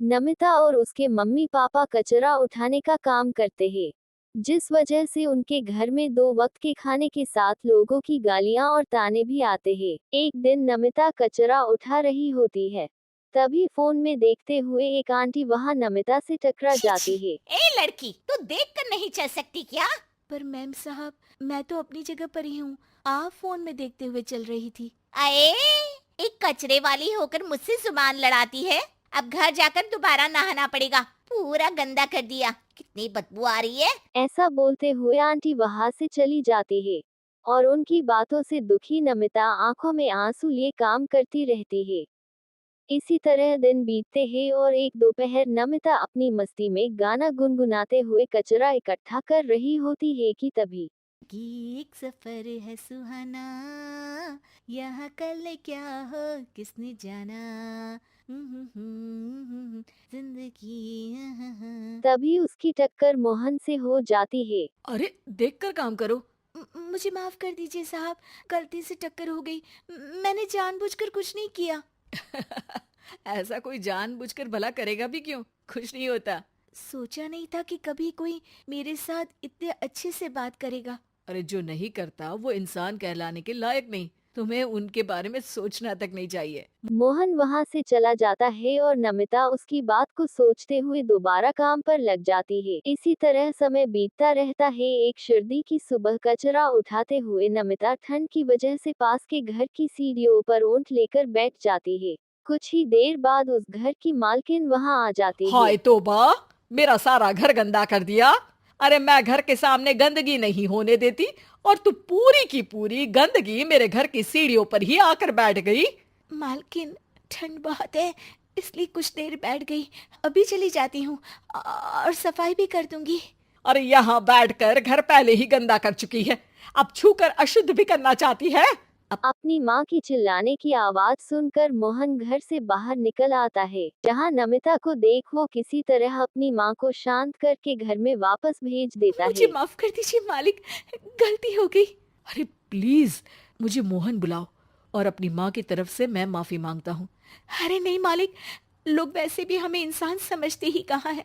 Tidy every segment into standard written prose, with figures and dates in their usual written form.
नमिता और उसके mummy papa कचरा उठाने का काम करते हैं, जिस वजह से उनके घर में दो वक्त के खाने के साथ लोगों की गालियां और ताने भी आते हैं। एक दिन नमिता कचरा उठा रही होती है, तभी फोन में देखते हुए एक आंटी वहां नमिता से टकरा छी छी। जाती है। ए लड़की, तू देख कर नहीं चल सकती क्या? पर मैम साहब, मैं तो अपनी जगह पर ही हूँ। आप फोन में देखते हुए चल रही थी। अरे, एक कचरे वाली होकर मुझसे जुबान लड़ाती है। अब घर जाकर दोबारा नहाना पड़ेगा। पूरा गंदा कर दिया। कितनी बदबू आ रही है। ऐसा बोलते हुए आंटी वहां से चली जाती है और उनकी बातों से दुखी नमिता आंखों में आंसू लिए काम करती रहती है। इसी तरह दिन बीतते हैं और एक दोपहर नमिता अपनी मस्ती में गाना गुनगुनाते हुए कचरा इकट्ठा कर रही होती है कि तभी कि एक सफर है सुहाना, यहाँ कल क्या हो किसने जाना। जिंदगी। तभी उसकी टक्कर मोहन से हो जाती है। अरे देखकर काम करो। मुझे माफ कर दीजिए साहब, गलती से टक्कर हो गई। मैंने जानबूझकर कुछ नहीं किया। ऐसा कोई जानबूझकर भला करेगा भी क्यों? कुछ नहीं होता। सोचा नहीं था कि कभी कोई मेरे साथ इतने अच्छे से बात करेगा। अरे जो नहीं करता वो इंसान कहलाने के लायक नहीं। तुम्हें उनके बारे में सोचना तक नहीं चाहिए। मोहन वहां से चला जाता है और नमिता उसकी बात को सोचते हुए दोबारा काम पर लग जाती है। इसी तरह समय बीतता रहता है। एक सर्दी की सुबह कचरा उठाते हुए नमिता ठंड की वजह से पास के घर की सीढ़ियों पर ऊंट लेकर बैठ जाती है। कुछ ही देर बाद उस घर की मालकिन वहां आ जाती है। हाय तौबा, मेरा सारा घर गंदा कर दिया। अरे मैं घर के सामने गंदगी नहीं होने देती और तू पूरी की पूरी गंदगी मेरे घर की सीढ़ियों पर ही आकर बैठ गई। मालकिन, ठंड बहुत है इसलिए कुछ देर बैठ गई। अभी चली जाती हूँ और सफाई भी कर दूंगी। अरे यहाँ बैठकर घर पहले ही गंदा कर चुकी है, अब छूकर अशुद्ध भी करना चाहती है। अपनी माँ की चिल्लाने की आवाज सुनकर मोहन घर से बाहर निकल आता है, जहाँ नमिता को देख वो किसी तरह अपनी माँ को शांत करके घर में वापस भेज देता मुझे है। माफ कर दीजिए मालिक, गलती हो गई। अरे प्लीज मुझे मोहन बुलाओ और अपनी माँ की तरफ से मैं माफी मांगता हूँ। अरे नहीं मालिक, लोग वैसे भी हमें इंसान समझते ही कहाँ है,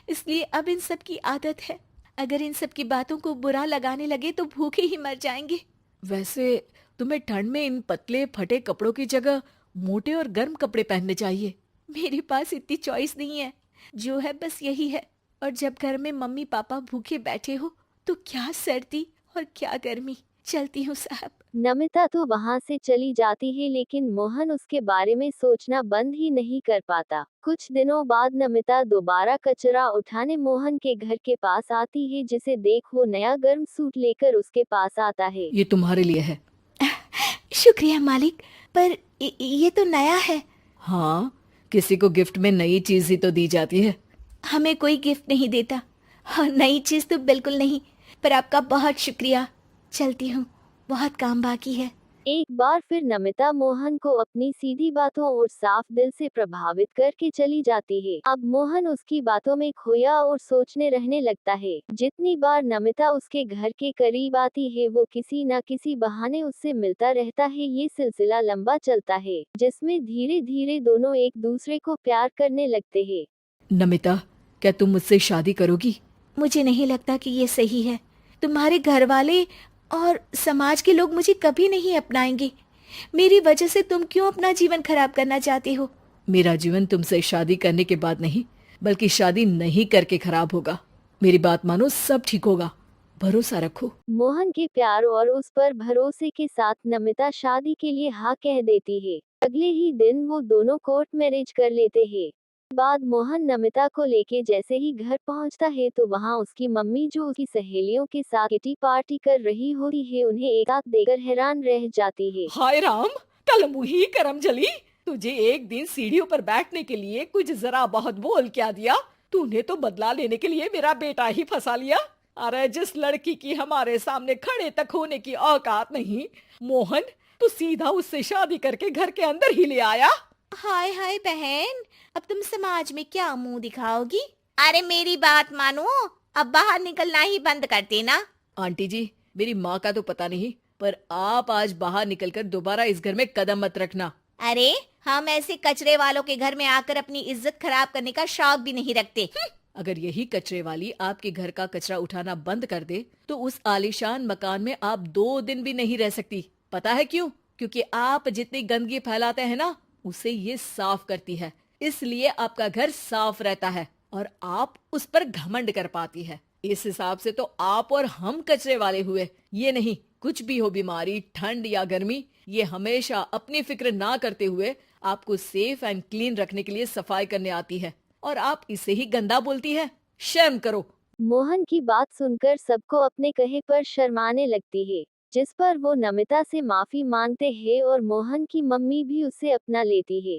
इसलिए अब इन सब की आदत है। अगर इन सब की बातों को बुरा लगाने लगे तो भूखे ही मर जाएंगे। वैसे तुम्हें ठंड में इन पतले फटे कपड़ों की जगह मोटे और गर्म कपड़े पहनने चाहिए। मेरे पास इतनी चॉइस नहीं है, जो है बस यही है। और जब घर में मम्मी पापा भूखे बैठे हो तो क्या सर्दी और क्या गर्मी। चलती हूँ साहब। नमिता तो वहां से चली जाती है, लेकिन मोहन उसके बारे में सोचना बंद ही नहीं कर पाता। कुछ दिनों बाद नमिता दोबारा कचरा उठाने मोहन के घर के पास आती है, जिसे देख वो नया गर्म सूट लेकर उसके पास आता है। ये तुम्हारे लिए है। शुक्रिया मालिक, पर ये तो नया है। हाँ, किसी को गिफ्ट में नई चीज ही तो दी जाती है। हमें कोई गिफ्ट नहीं देता, हाँ, नई चीज तो बिल्कुल नहीं। पर आपका बहुत शुक्रिया। चलती हूँ, बहुत काम बाकी है। एक बार फिर नमिता मोहन को अपनी सीधी बातों और साफ दिल से प्रभावित करके चली जाती है। अब मोहन उसकी बातों में खोया और सोचने रहने लगता है। जितनी बार नमिता उसके घर के करीब आती है वो किसी न किसी बहाने उससे मिलता रहता है। ये सिलसिला लंबा चलता है, जिसमें धीरे धीरे दोनों एक दूसरे को प्यार करने लगते हैं। नमिता, क्या तुम मुझसे शादी करोगी? मुझे नहीं लगता कि ये सही है। तुम्हारे घर वाले और समाज के लोग मुझे कभी नहीं अपनाएंगे। मेरी वजह से तुम क्यों अपना जीवन खराब करना चाहते हो? मेरा जीवन तुमसे शादी करने के बाद नहीं, बल्कि शादी नहीं करके खराब होगा। मेरी बात मानो, सब ठीक होगा। भरोसा रखो। मोहन के प्यार और उस पर भरोसे के साथ नमिता शादी के लिए हाँ कह देती है। अगले ही दिन वो दोनों कोर्ट मैरिज कर लेते हैं। बाद मोहन नमिता को लेके जैसे ही घर पहुंचता है तो वहां उसकी मम्मी, जो उसकी सहेलियों के साथ किटी पार्टी कर रही होती है, उन्हें एक साथ देखकर हैरान रह जाती है। हाय राम, कल मुही करम जली। तुझे एक दिन सीढ़ियों पर बैठने के लिए कुछ जरा बहुत बोल क्या दिया? तूने तो बदला लेने के लिए मेरा बेटा ही फंसा लिया। अरे जिस लड़की की हमारे सामने खड़े तक होने की औकात नहीं, मोहन, तू सीधा उससे शादी करके घर के अंदर ही ले आया। हाय हाय बहन, अब तुम समाज में क्या मुंह दिखाओगी? अरे मेरी बात मानो, अब बाहर निकलना ही बंद कर देना। आंटी जी, मेरी माँ का तो पता नहीं, पर आप आज बाहर निकलकर दोबारा इस घर में कदम मत रखना। अरे हम ऐसे कचरे वालों के घर में आकर अपनी इज्जत खराब करने का शौक भी नहीं रखते। अगर यही कचरे वाली आपके घर का कचरा उठाना बंद कर दे तो उस आलीशान मकान में आप 2 दिन भी नहीं रह सकती। पता है क्यों? क्योंकि आप जितनी गंदगी फैलाते हैं ना, उसे ये साफ करती है। इसलिए आपका घर साफ रहता है और आप उस पर घमंड कर पाती है। इस हिसाब से तो आप और हम कचरे वाले हुए। ये नहीं, कुछ भी हो, बीमारी, ठंड या गर्मी, ये हमेशा अपनी फिक्र ना करते हुए आपको सेफ एंड क्लीन रखने के लिए सफाई करने आती है और आप इसे ही गंदा बोलती है। शर्म करो। मोहन की बात सुनकर सबको अपने कहे पर शर्माने लगती है, जिस पर वो नमिता से माफी मांगते हैं और मोहन की मम्मी भी उसे अपना लेती है।